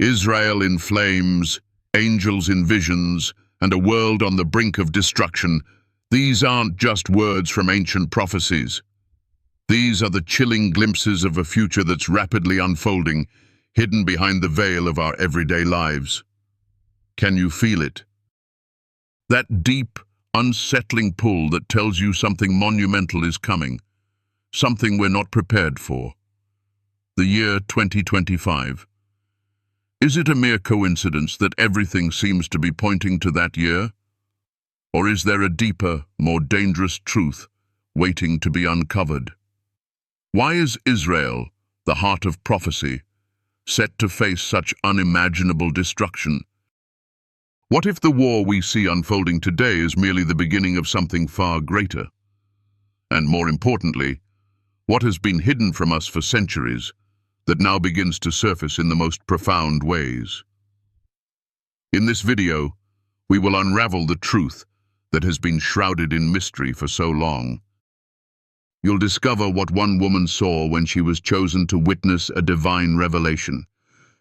Israel in flames, angels in visions, and a world on the brink of destruction. These aren't just words from ancient prophecies. These are the chilling glimpses of a future that's rapidly unfolding, hidden behind the veil of our everyday lives. Can you feel it? That deep, unsettling pull that tells you something monumental is coming, something we're not prepared for. The year 2025. Is it a mere coincidence that everything seems to be pointing to that year? Or is there a deeper, more dangerous truth waiting to be uncovered? Why is Israel, the heart of prophecy, set to face such unimaginable destruction? What if the war we see unfolding today is merely the beginning of something far greater? And more importantly, what has been hidden from us for centuries that now begins to surface in the most profound ways? In this video, we will unravel the truth that has been shrouded in mystery for so long. You'll discover what one woman saw when she was chosen to witness a divine revelation,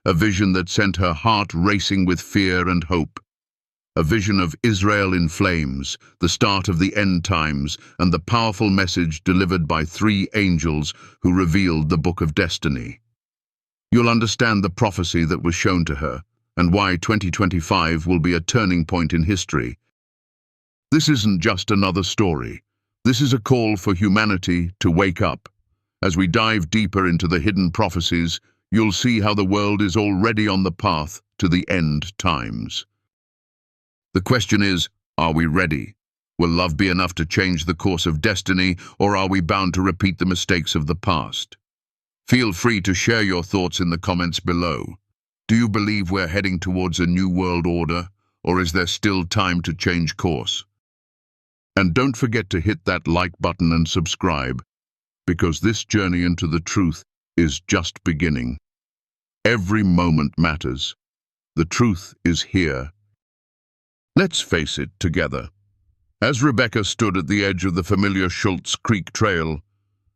a vision that sent her heart racing with fear and hope. A vision of Israel in flames, the start of the end times, and the powerful message delivered by 3 angels who revealed the Book of Destiny. You'll understand the prophecy that was shown to her, and why 2025 will be a turning point in history. This isn't just another story. This is a call for humanity to wake up. As we dive deeper into the hidden prophecies, you'll see how the world is already on the path to the end times. The question is, are we ready? Will love be enough to change the course of destiny, or are we bound to repeat the mistakes of the past? Feel free to share your thoughts in the comments below. Do you believe we're heading towards a new world order, or is there still time to change course? And don't forget to hit that like button and subscribe, because this journey into the truth is just beginning. Every moment matters. The truth is here. Let's face it together. As Rebecca stood at the edge of the familiar Schultz Creek Trail,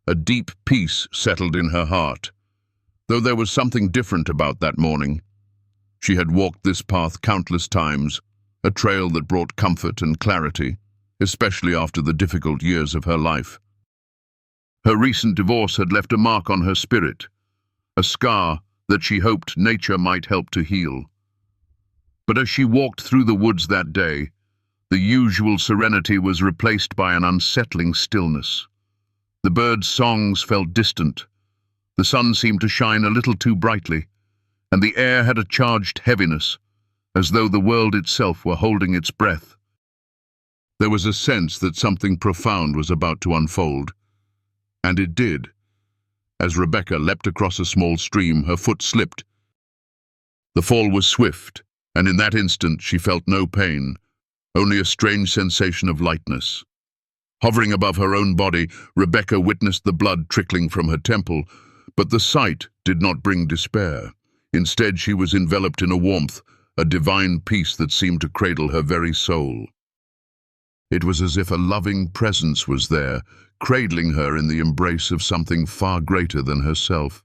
a deep peace settled in her heart. Though there was something different about that morning. She had walked this path countless times, a trail that brought comfort and clarity, especially after the difficult years of her life. Her recent divorce had left a mark on her spirit, a scar that she hoped nature might help to heal. But as she walked through the woods that day, the usual serenity was replaced by an unsettling stillness. The birds' songs felt distant, the sun seemed to shine a little too brightly, and the air had a charged heaviness, as though the world itself were holding its breath. There was a sense that something profound was about to unfold, and it did. As Rebecca leapt across a small stream, her foot slipped. The fall was swift, and in that instant she felt no pain, only a strange sensation of lightness. Hovering above her own body, Rebecca witnessed the blood trickling from her temple, but the sight did not bring despair. Instead, she was enveloped in a warmth, a divine peace that seemed to cradle her very soul. It was as if a loving presence was there, cradling her in the embrace of something far greater than herself.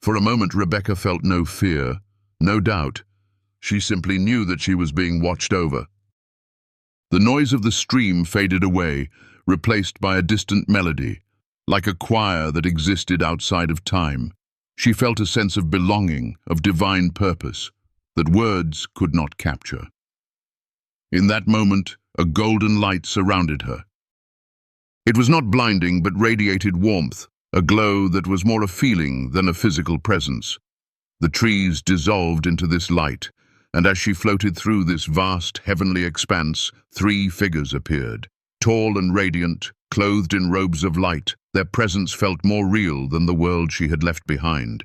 For a moment, Rebecca felt no fear, no doubt. She simply knew that she was being watched over. The noise of the stream faded away, replaced by a distant melody, like a choir that existed outside of time. She felt a sense of belonging, of divine purpose, that words could not capture. In that moment, a golden light surrounded her. It was not blinding, but radiated warmth, a glow that was more a feeling than a physical presence. The trees dissolved into this light, and as she floated through this vast heavenly expanse, 3 figures appeared. Tall and radiant, clothed in robes of light, their presence felt more real than the world she had left behind.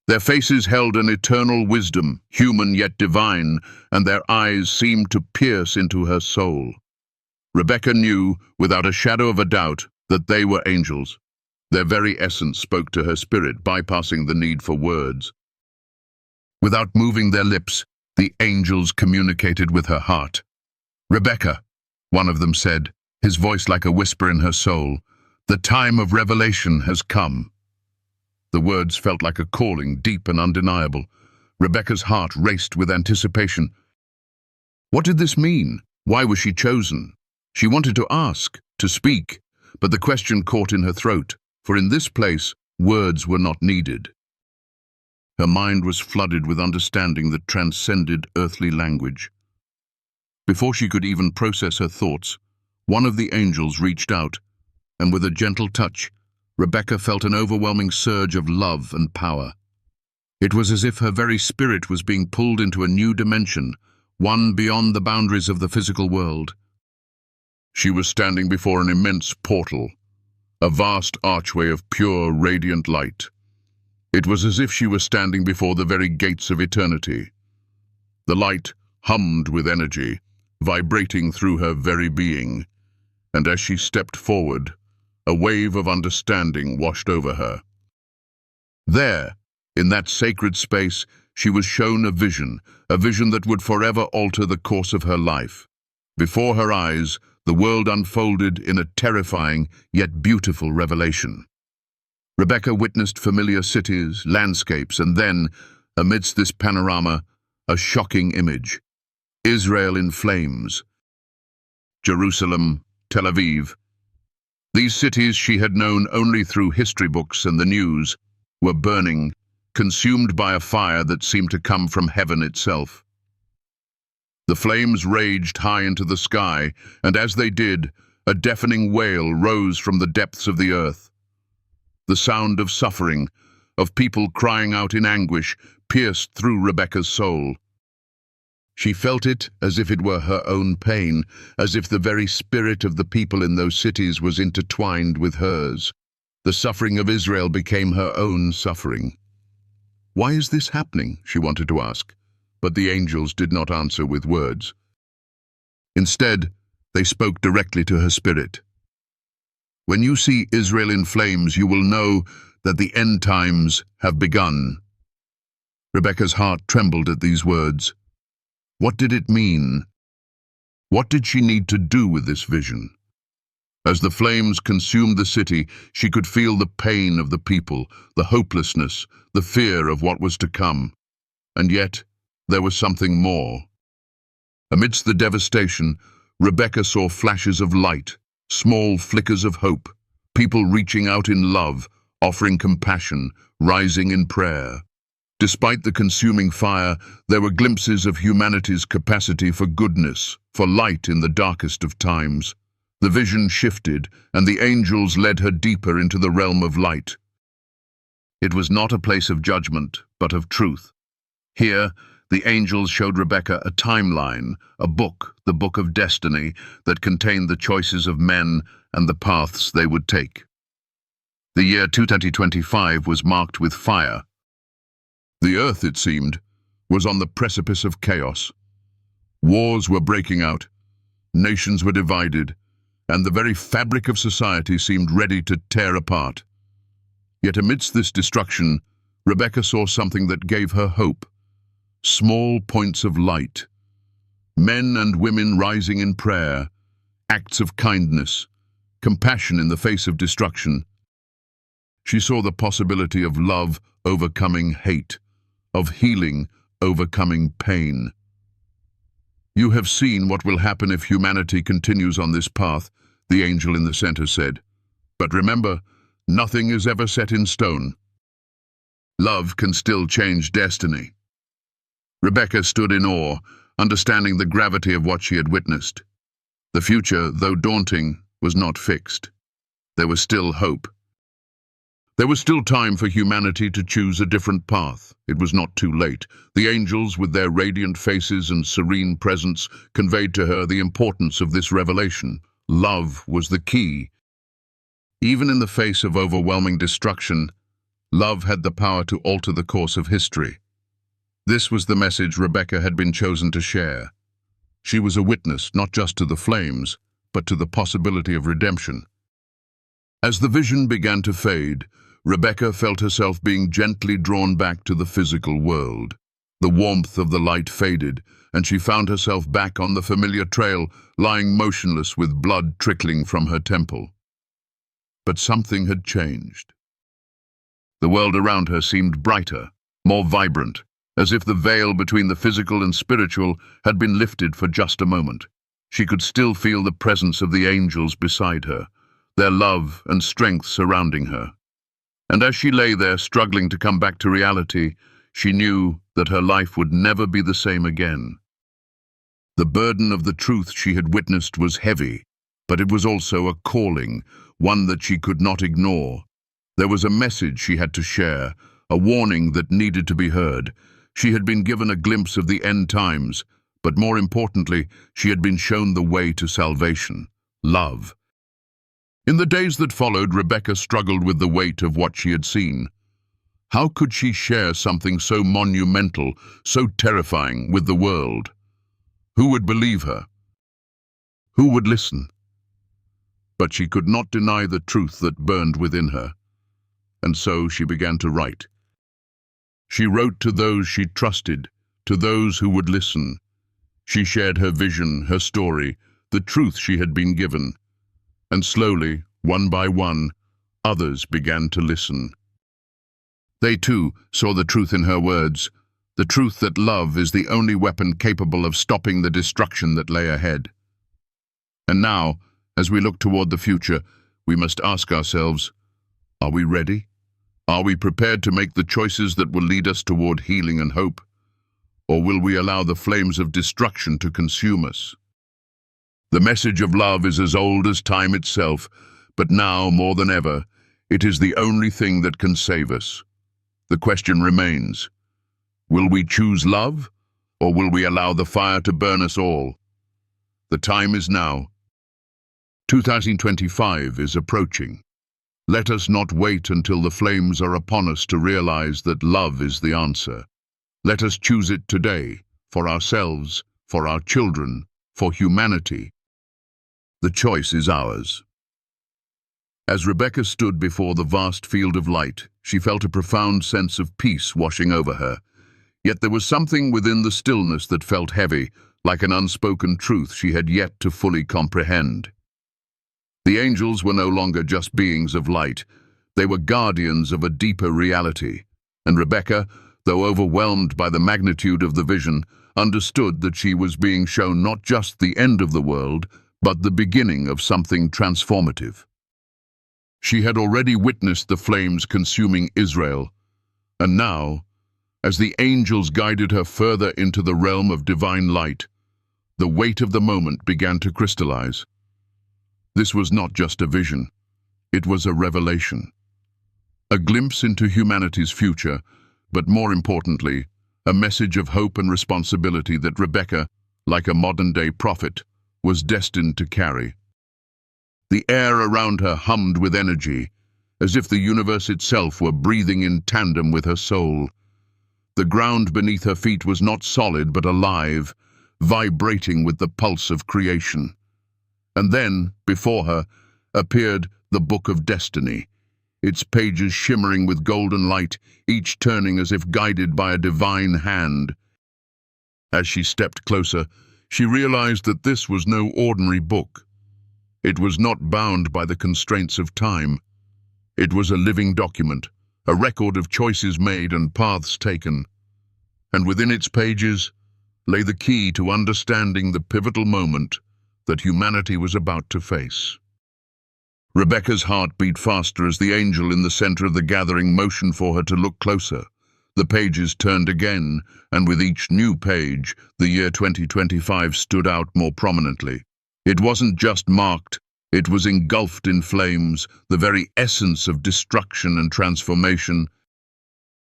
Their faces held an eternal wisdom, human yet divine, and their eyes seemed to pierce into her soul. Rebecca knew, without a shadow of a doubt, that they were angels. Their very essence spoke to her spirit, bypassing the need for words. Without moving their lips, the angels communicated with her heart. "Rebecca," one of them said, his voice like a whisper in her soul, "the time of revelation has come." The words felt like a calling, deep and undeniable. Rebecca's heart raced with anticipation. What did this mean? Why was she chosen? She wanted to ask, to speak, but the question caught in her throat, for in this place, words were not needed. Her mind was flooded with understanding that transcended earthly language. Before she could even process her thoughts, one of the angels reached out, and with a gentle touch, Rebecca felt an overwhelming surge of love and power. It was as if her very spirit was being pulled into a new dimension, one beyond the boundaries of the physical world. She was standing before an immense portal, a vast archway of pure, radiant light. It was as if she was standing before the very gates of eternity. The light hummed with energy, vibrating through her very being, and as she stepped forward, a wave of understanding washed over her. There, in that sacred space, she was shown a vision that would forever alter the course of her life. Before her eyes, the world unfolded in a terrifying yet beautiful revelation. Rebecca witnessed familiar cities, landscapes, and then, amidst this panorama, a shocking image. Israel in flames. Jerusalem, Tel Aviv. These cities she had known only through history books and the news were burning, consumed by a fire that seemed to come from heaven itself. The flames raged high into the sky, and as they did, a deafening wail rose from the depths of the earth. The sound of suffering, of people crying out in anguish, pierced through Rebecca's soul. She felt it as if it were her own pain, as if the very spirit of the people in those cities was intertwined with hers. The suffering of Israel became her own suffering. Why is this happening? She wanted to ask, but the angels did not answer with words. Instead, they spoke directly to her spirit. When you see Israel in flames, you will know that the end times have begun. Rebecca's heart trembled at these words. What did it mean? What did she need to do with this vision? As the flames consumed the city, she could feel the pain of the people, the hopelessness, the fear of what was to come. And yet, there was something more. Amidst the devastation, Rebecca saw flashes of light, small flickers of hope, people reaching out in love, offering compassion, rising in prayer. Despite the consuming fire, there were glimpses of humanity's capacity for goodness, for light in the darkest of times. The vision shifted, and the angels led her deeper into the realm of light. It was not a place of judgment, but of truth. Here, the angels showed Rebecca a timeline, a book, the book of destiny, that contained the choices of men and the paths they would take. The year 2025 was marked with fire. The earth, it seemed, was on the precipice of chaos. Wars were breaking out, nations were divided, and the very fabric of society seemed ready to tear apart. Yet amidst this destruction, Rebecca saw something that gave her hope. Small points of light. Men and women rising in prayer, acts of kindness, compassion in the face of destruction. She saw the possibility of love overcoming hate, of healing overcoming pain. You have seen what will happen if humanity continues on this path, the angel in the center said. But remember, nothing is ever set in stone. Love can still change destiny. Rebecca stood in awe, understanding the gravity of what she had witnessed. The future, though daunting, was not fixed. There was still hope. There was still time for humanity to choose a different path. It was not too late. The angels, with their radiant faces and serene presence, conveyed to her the importance of this revelation. Love was the key. Even in the face of overwhelming destruction, love had the power to alter the course of history. This was the message Rebecca had been chosen to share. She was a witness not just to the flames, but to the possibility of redemption. As the vision began to fade, Rebecca felt herself being gently drawn back to the physical world. The warmth of the light faded, and she found herself back on the familiar trail, lying motionless with blood trickling from her temple. But something had changed. The world around her seemed brighter, more vibrant, as if the veil between the physical and spiritual had been lifted for just a moment. She could still feel the presence of the angels beside her, their love and strength surrounding her. And as she lay there struggling to come back to reality, she knew that her life would never be the same again. The burden of the truth she had witnessed was heavy, but it was also a calling, one that she could not ignore. There was a message she had to share, a warning that needed to be heard. She had been given a glimpse of the end times, but more importantly, she had been shown the way to salvation, love. In the days that followed, Rebecca struggled with the weight of what she had seen. How could she share something so monumental, so terrifying with the world? Who would believe her? Who would listen? But she could not deny the truth that burned within her. And so she began to write. She wrote to those she trusted, to those who would listen. She shared her vision, her story, the truth she had been given. And slowly, one by one, others began to listen. They too saw the truth in her words, the truth that love is the only weapon capable of stopping the destruction that lay ahead. And now, as we look toward the future, we must ask ourselves, are we ready? Are we prepared to make the choices that will lead us toward healing and hope? Or will we allow the flames of destruction to consume us? The message of love is as old as time itself, but now, more than ever, it is the only thing that can save us. The question remains, will we choose love, or will we allow the fire to burn us all? The time is now. 2025 is approaching. Let us not wait until the flames are upon us to realize that love is the answer. Let us choose it today, for ourselves, for our children, for humanity. The choice is ours. As Rebecca stood before the vast field of light, she felt a profound sense of peace washing over her. Yet there was something within the stillness that felt heavy, like an unspoken truth she had yet to fully comprehend. The angels were no longer just beings of light. They were guardians of a deeper reality. And Rebecca, though overwhelmed by the magnitude of the vision, understood that she was being shown not just the end of the world, but the beginning of something transformative. She had already witnessed the flames consuming Israel, and now, as the angels guided her further into the realm of divine light, the weight of the moment began to crystallize. This was not just a vision, it was a revelation. A glimpse into humanity's future, but more importantly, a message of hope and responsibility that Rebecca, like a modern-day prophet, was destined to carry. The air around her hummed with energy, as if the universe itself were breathing in tandem with her soul. The ground beneath her feet was not solid but alive, vibrating with the pulse of creation. And then, before her, appeared the Book of Destiny, its pages shimmering with golden light, each turning as if guided by a divine hand. As she stepped closer, she realized that this was no ordinary book. It was not bound by the constraints of time. It was a living document, a record of choices made and paths taken. And within its pages lay the key to understanding the pivotal moment that humanity was about to face. Rebecca's heart beat faster as the angel in the center of the gathering motioned for her to look closer. The pages turned again, and with each new page, the year 2025 stood out more prominently. It wasn't just marked, it was engulfed in flames, the very essence of destruction and transformation.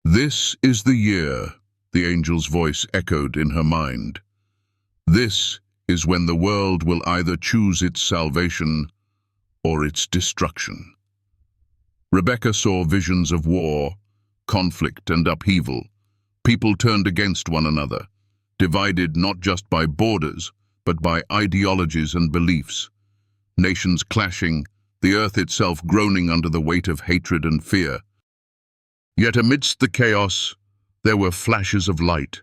This is the year, the angel's voice echoed in her mind. This is when the world will either choose its salvation or its destruction. Rebecca saw visions of war, conflict and upheaval. People turned against one another, divided not just by borders, but by ideologies and beliefs. Nations clashing, the earth itself groaning under the weight of hatred and fear. Yet amidst the chaos, there were flashes of light,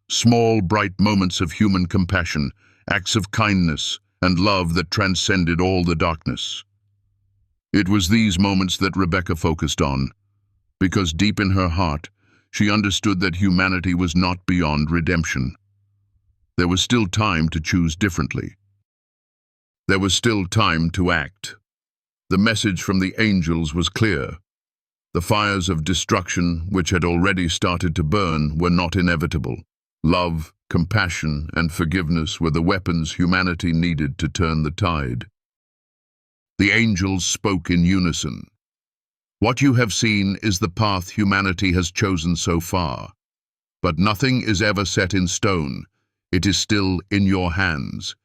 small, bright moments of human compassion, acts of kindness and love that transcended all the darkness. It was these moments that Rebecca focused on, because deep in her heart, she understood that humanity was not beyond redemption. There was still time to choose differently. There was still time to act. The message from the angels was clear. The fires of destruction, which had already started to burn, were not inevitable. Love, compassion, and forgiveness were the weapons humanity needed to turn the tide. The angels spoke in unison. What you have seen is the path humanity has chosen so far. But nothing is ever set in stone. It is still in your hands.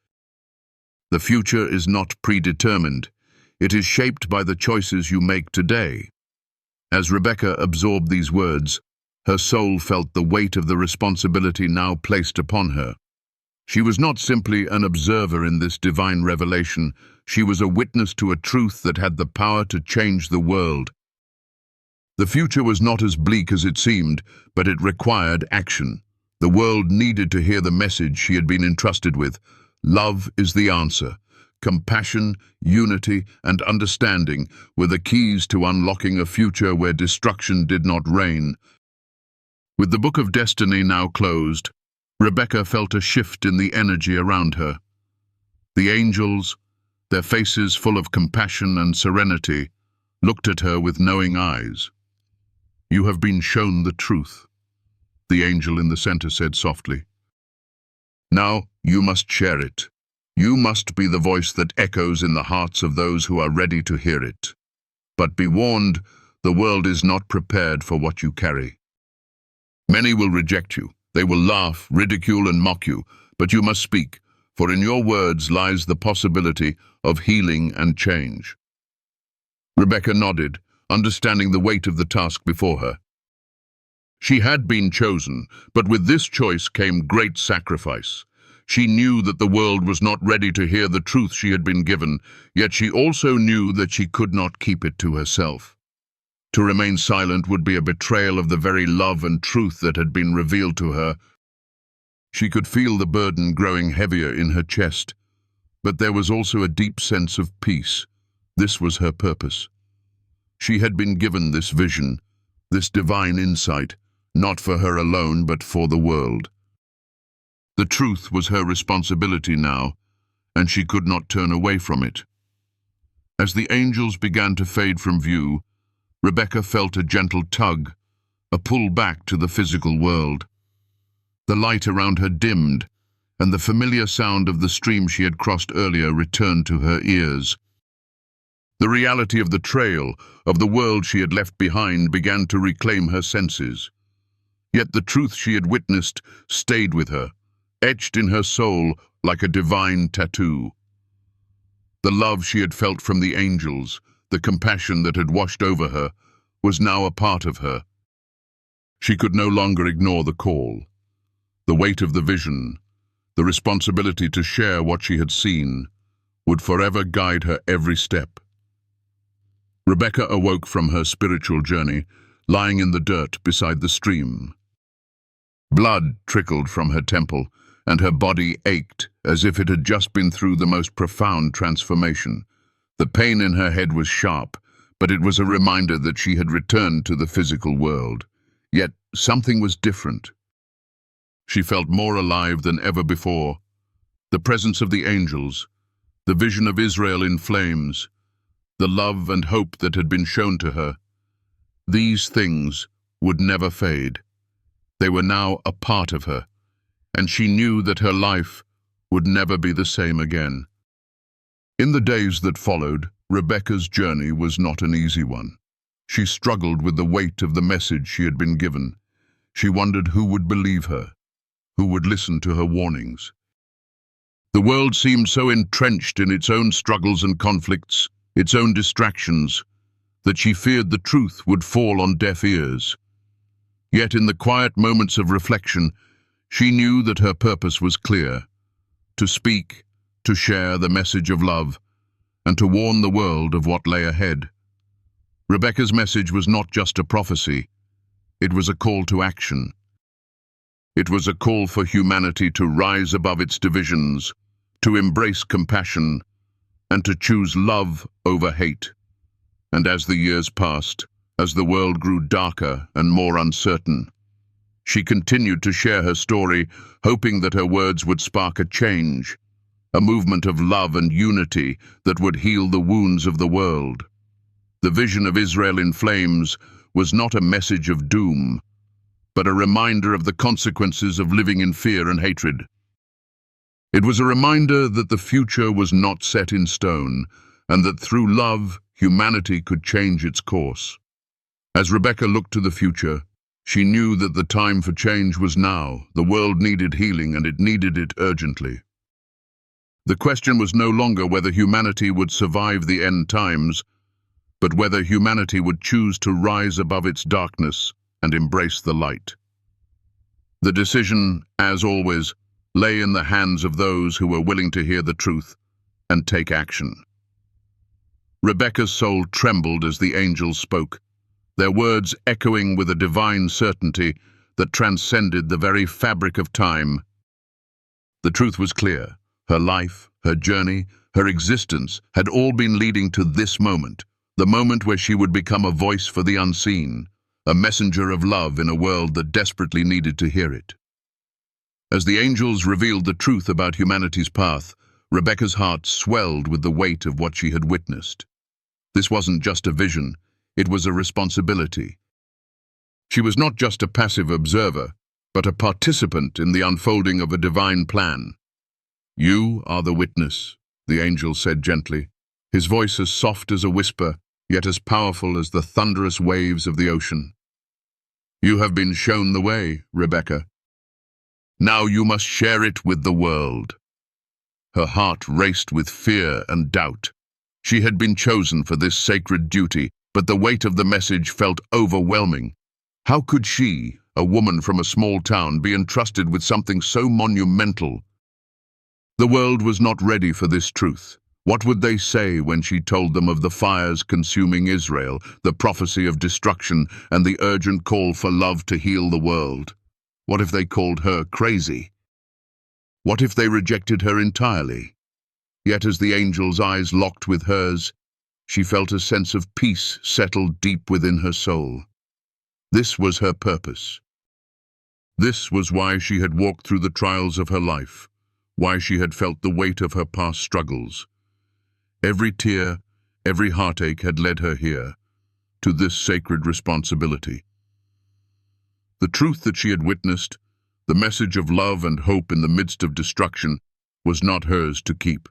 The future is not predetermined. It is shaped by the choices you make today. As Rebecca absorbed these words, her soul felt the weight of the responsibility now placed upon her. She was not simply an observer in this divine revelation. She was a witness to a truth that had the power to change the world. The future was not as bleak as it seemed, but it required action. The world needed to hear the message she had been entrusted with. Love is the answer. Compassion, unity, and understanding were the keys to unlocking a future where destruction did not reign. With the Book of Destiny now closed, Rebecca felt a shift in the energy around her. The angels, their faces full of compassion and serenity, looked at her with knowing eyes. "You have been shown the truth," the angel in the center said softly. "Now you must share it. You must be the voice that echoes in the hearts of those who are ready to hear it. But be warned, the world is not prepared for what you carry. Many will reject you. They will laugh, ridicule, and mock you. But you must speak, for in your words lies the possibility of healing and change." Rebecca nodded, understanding the weight of the task before her. She had been chosen, but with this choice came great sacrifice. She knew that the world was not ready to hear the truth she had been given, yet she also knew that she could not keep it to herself. To remain silent would be a betrayal of the very love and truth that had been revealed to her. She could feel the burden growing heavier in her chest, but there was also a deep sense of peace. This was her purpose. She had been given this vision, this divine insight, not for her alone, but for the world. The truth was her responsibility now, and she could not turn away from it. As the angels began to fade from view, Rebecca felt a gentle tug, a pull back to the physical world. The light around her dimmed, and the familiar sound of the stream she had crossed earlier returned to her ears. The reality of the trail, of the world she had left behind, began to reclaim her senses. Yet the truth she had witnessed stayed with her, etched in her soul like a divine tattoo. The love she had felt from the angels, the compassion that had washed over her, was now a part of her. She could no longer ignore the call. The weight of the vision, the responsibility to share what she had seen, would forever guide her every step. Rebecca awoke from her spiritual journey, lying in the dirt beside the stream. Blood trickled from her temple, and her body ached as if it had just been through the most profound transformation. The pain in her head was sharp, but it was a reminder that she had returned to the physical world. Yet something was different. She felt more alive than ever before. The presence of the angels, the vision of Israel in flames, the love and hope that had been shown to her, these things would never fade. They were now a part of her, and she knew that her life would never be the same again. In the days that followed, Rebecca's journey was not an easy one. She struggled with the weight of the message she had been given. She wondered who would believe her, who would listen to her warnings. The world seemed so entrenched in its own struggles and conflicts, its own distractions, that she feared the truth would fall on deaf ears. Yet in the quiet moments of reflection, she knew that her purpose was clear: to speak, to share the message of love, and to warn the world of what lay ahead. Rebecca's message was not just a prophecy, it was a call to action. It was a call for humanity to rise above its divisions, to embrace compassion, and to choose love over hate. And as the years passed, as the world grew darker and more uncertain. She continued to share her story, hoping that her words would spark a change, a movement of love and unity that would heal the wounds of the world. The vision of Israel in flames was not a message of doom, but a reminder of the consequences of living in fear and hatred. It was a reminder that the future was not set in stone, and that through love, humanity could change its course. As Rebecca looked to the future, she knew that the time for change was now. The world needed healing, and it needed it urgently. The question was no longer whether humanity would survive the end times, but whether humanity would choose to rise above its darkness and embrace the light. The decision, as always, lay in the hands of those who were willing to hear the truth and take action. Rebecca's soul trembled as the angels spoke, their words echoing with a divine certainty that transcended the very fabric of time. The truth was clear. Her life, her journey, her existence had all been leading to this moment, the moment where she would become a voice for the unseen, a messenger of love in a world that desperately needed to hear it. As the angels revealed the truth about humanity's path, Rebecca's heart swelled with the weight of what she had witnessed. This wasn't just a vision, it was a responsibility. She was not just a passive observer, but a participant in the unfolding of a divine plan. "You are the witness," the angel said gently, his voice as soft as a whisper, yet as powerful as the thunderous waves of the ocean. "You have been shown the way, Rebecca. Now you must share it with the world." Her heart raced with fear and doubt. She had been chosen for this sacred duty, but the weight of the message felt overwhelming. How could she, a woman from a small town, be entrusted with something so monumental? The world was not ready for this truth. What would they say when she told them of the fires consuming Israel, the prophecy of destruction, and the urgent call for love to heal the world? What if they called her crazy? What if they rejected her entirely? Yet as the angel's eyes locked with hers, she felt a sense of peace settle deep within her soul. This was her purpose. This was why she had walked through the trials of her life, why she had felt the weight of her past struggles. Every tear, every heartache had led her here, to this sacred responsibility. The truth that she had witnessed, the message of love and hope in the midst of destruction, was not hers to keep.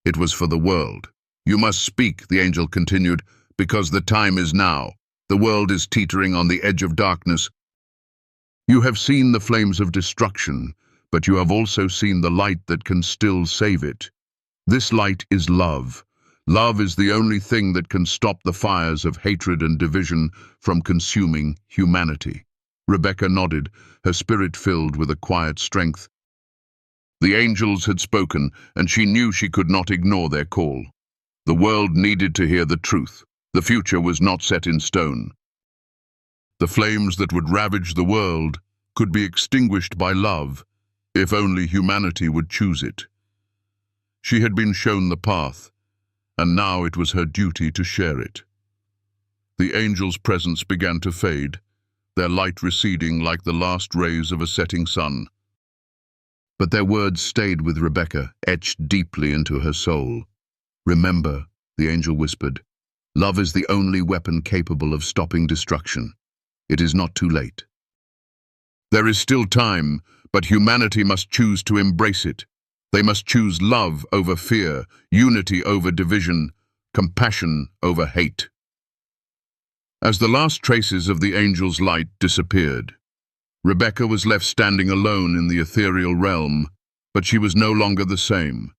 It was for the world. "You must speak," the angel continued, "because the time is now. The world is teetering on the edge of darkness. You have seen the flames of destruction, but you have also seen the light that can still save it. This light is love. Love is the only thing that can stop the fires of hatred and division from consuming humanity." Rebecca nodded, her spirit filled with a quiet strength. The angels had spoken, and she knew she could not ignore their call. The world needed to hear the truth. The future was not set in stone. The flames that would ravage the world could be extinguished by love, if only humanity would choose it. She had been shown the path, and now it was her duty to share it. The angels' presence began to fade, their light receding like the last rays of a setting sun. But their words stayed with Rebecca, etched deeply into her soul. "Remember," the angel whispered, "love is the only weapon capable of stopping destruction. It is not too late. There is still time, but humanity must choose to embrace it. They must choose love over fear, unity over division, compassion over hate." As the last traces of the angel's light disappeared, Rebecca was left standing alone in the ethereal realm, but she was no longer the same.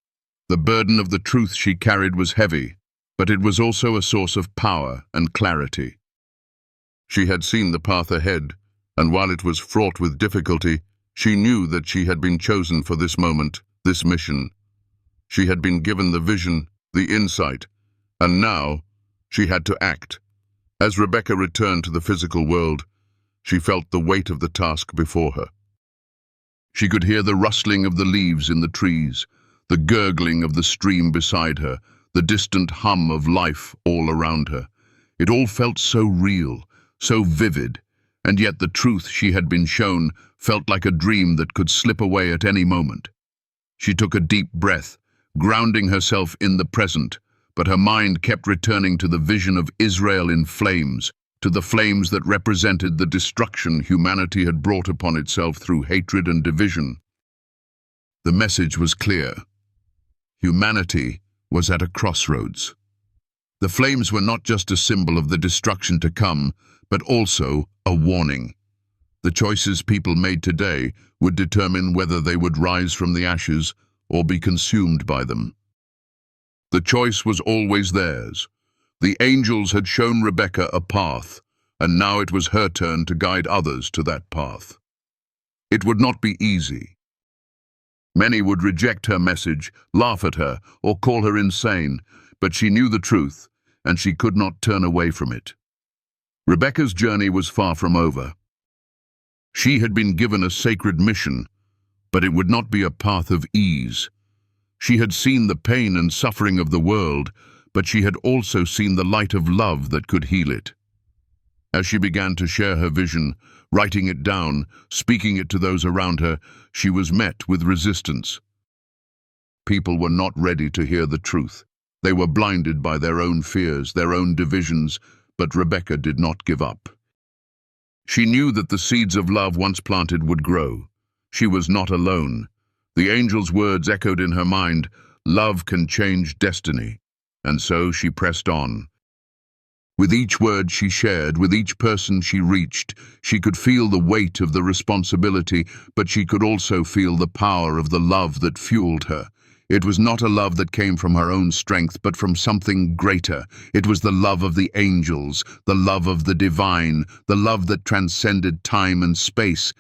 The burden of the truth she carried was heavy, but it was also a source of power and clarity. She had seen the path ahead, and while it was fraught with difficulty, she knew that she had been chosen for this moment, this mission. She had been given the vision, the insight, and now she had to act. As Rebecca returned to the physical world, she felt the weight of the task before her. She could hear the rustling of the leaves in the trees, the gurgling of the stream beside her, the distant hum of life all around her. It all felt so real, so vivid, and yet the truth she had been shown felt like a dream that could slip away at any moment. She took a deep breath, grounding herself in the present, but her mind kept returning to the vision of Israel in flames, to the flames that represented the destruction humanity had brought upon itself through hatred and division. The message was clear. Humanity was at a crossroads. The flames were not just a symbol of the destruction to come, but also a warning. The choices people made today would determine whether they would rise from the ashes or be consumed by them. The choice was always theirs. The angels had shown Rebecca a path, and now it was her turn to guide others to that path. It would not be easy. Many would reject her message, laugh at her, or call her insane, but she knew the truth, and she could not turn away from it. Rebecca's journey was far from over. She had been given a sacred mission, but it would not be a path of ease. She had seen the pain and suffering of the world, but she had also seen the light of love that could heal it. As she began to share her vision, writing it down, speaking it to those around her, she was met with resistance. People were not ready to hear the truth. They were blinded by their own fears, their own divisions, but Rebecca did not give up. She knew that the seeds of love once planted would grow. She was not alone. The angel's words echoed in her mind, "Love can change destiny." And so she pressed on. With each word she shared, with each person she reached, she could feel the weight of the responsibility, but she could also feel the power of the love that fueled her. It was not a love that came from her own strength, but from something greater. It was the love of the angels, the love of the divine, the love that transcended time and space.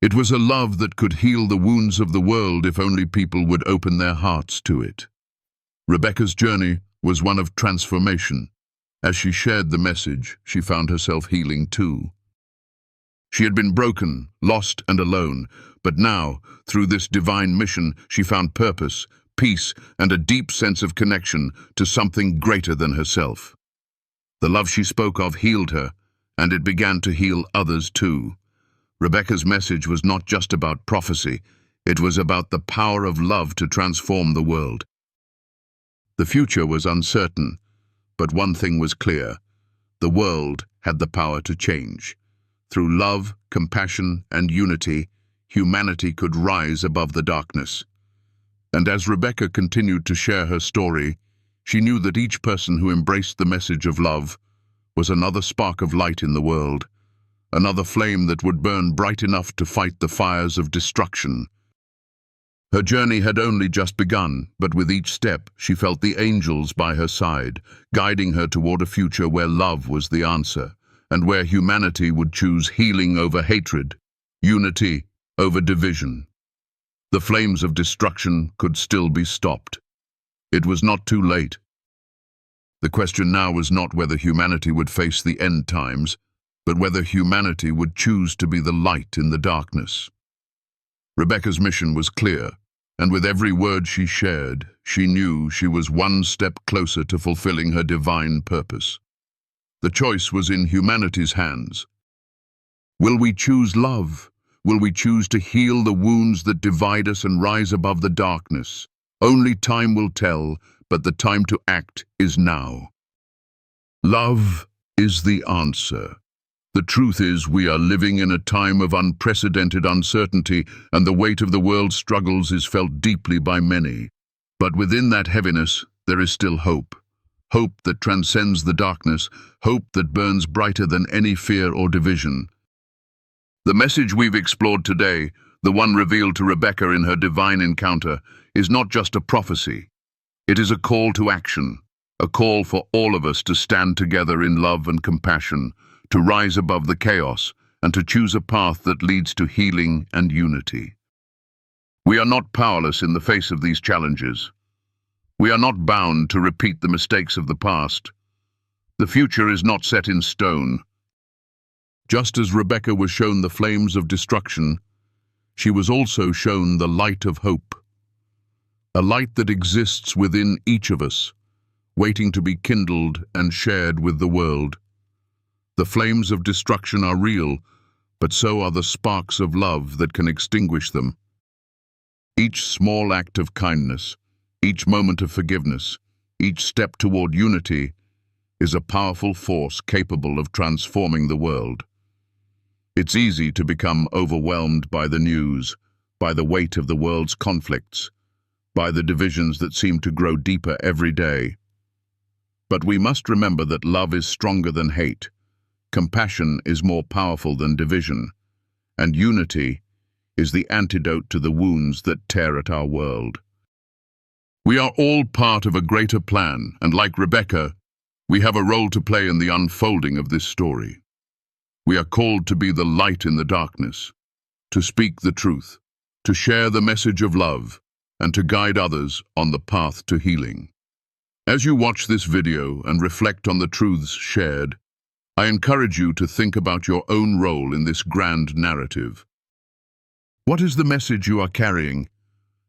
It was a love that could heal the wounds of the world if only people would open their hearts to it. Rebecca's journey was one of transformation. As she shared the message, she found herself healing too. She had been broken, lost and alone, but now, through this divine mission, she found purpose, peace, and a deep sense of connection to something greater than herself. The love she spoke of healed her, and it began to heal others too. Rebecca's message was not just about prophecy, it was about the power of love to transform the world. The future was uncertain, but one thing was clear: the world had the power to change. Through love, compassion, and unity, humanity could rise above the darkness. And as Rebecca continued to share her story, she knew that each person who embraced the message of love was another spark of light in the world, another flame that would burn bright enough to fight the fires of destruction. Her journey had only just begun, but with each step she felt the angels by her side, guiding her toward a future where love was the answer, and where humanity would choose healing over hatred, unity over division. The flames of destruction could still be stopped. It was not too late. The question now was not whether humanity would face the end times, but whether humanity would choose to be the light in the darkness. Rebecca's mission was clear, and with every word she shared, she knew she was one step closer to fulfilling her divine purpose. The choice was in humanity's hands. Will we choose love? Will we choose to heal the wounds that divide us and rise above the darkness? Only time will tell, but the time to act is now. Love is the answer. The truth is, we are living in a time of unprecedented uncertainty, and the weight of the world's struggles is felt deeply by many. But within that heaviness, there is still hope. Hope that transcends the darkness, hope that burns brighter than any fear or division. The message we've explored today, the one revealed to Rebecca in her divine encounter, is not just a prophecy. It is a call to action, a call for all of us to stand together in love and compassion, to rise above the chaos, and to choose a path that leads to healing and unity. We are not powerless in the face of these challenges. We are not bound to repeat the mistakes of the past. The future is not set in stone. Just as Rebecca was shown the flames of destruction, she was also shown the light of hope. A light that exists within each of us, waiting to be kindled and shared with the world. The flames of destruction are real, but so are the sparks of love that can extinguish them. Each small act of kindness, each moment of forgiveness, each step toward unity is a powerful force capable of transforming the world. It's easy to become overwhelmed by the news, by the weight of the world's conflicts, by the divisions that seem to grow deeper every day. But we must remember that love is stronger than hate, compassion is more powerful than division, and unity is the antidote to the wounds that tear at our world. We are all part of a greater plan, and like Rebecca, we have a role to play in the unfolding of this story. We are called to be the light in the darkness, to speak the truth, to share the message of love, and to guide others on the path to healing. As you watch this video and reflect on the truths shared, I encourage you to think about your own role in this grand narrative. What is the message you are carrying?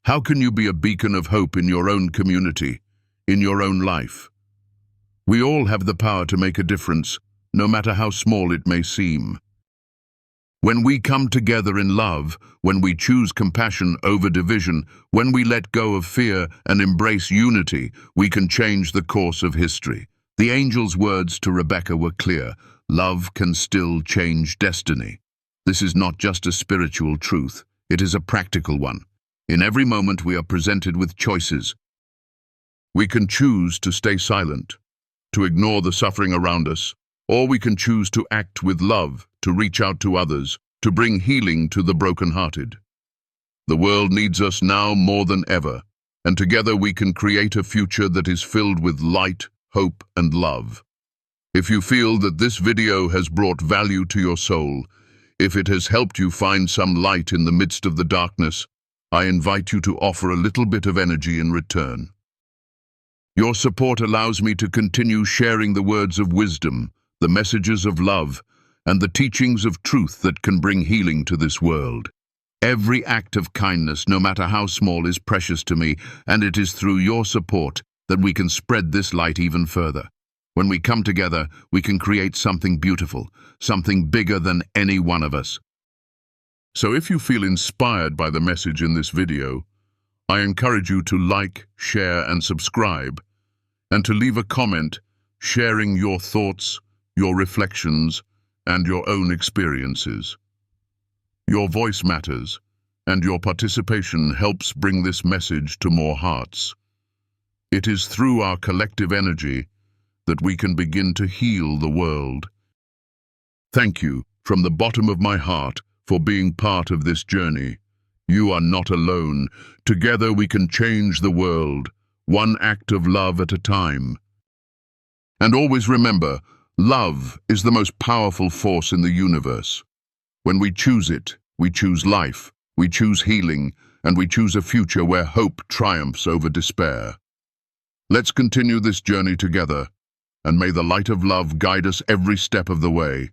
How can you be a beacon of hope in your own community, in your own life? We all have the power to make a difference, no matter how small it may seem. When we come together in love, when we choose compassion over division, when we let go of fear and embrace unity, we can change the course of history. The angel's words to Rebecca were clear: love can still change destiny. This is not just a spiritual truth, it is a practical one. In every moment we are presented with choices. We can choose to stay silent, to ignore the suffering around us, or we can choose to act with love, to reach out to others, to bring healing to the brokenhearted. The world needs us now more than ever, and together we can create a future that is filled with light, hope, and love. If you feel that this video has brought value to your soul, if it has helped you find some light in the midst of the darkness, I invite you to offer a little bit of energy in return. Your support allows me to continue sharing the words of wisdom, the messages of love, and the teachings of truth that can bring healing to this world. Every act of kindness, no matter how small, is precious to me, and it is through your support that we can spread this light even further. When we come together, we can create something beautiful, something bigger than any one of us. So if you feel inspired by the message in this video, I encourage you to like, share, and subscribe, and to leave a comment sharing your thoughts, your reflections, and your own experiences. Your voice matters, and your participation helps bring this message to more hearts. It is through our collective energy that we can begin to heal the world. Thank you, from the bottom of my heart, for being part of this journey. You are not alone. Together we can change the world, one act of love at a time. And always remember, love is the most powerful force in the universe. When we choose it, we choose life, we choose healing, and we choose a future where hope triumphs over despair. Let's continue this journey together, and may the light of love guide us every step of the way.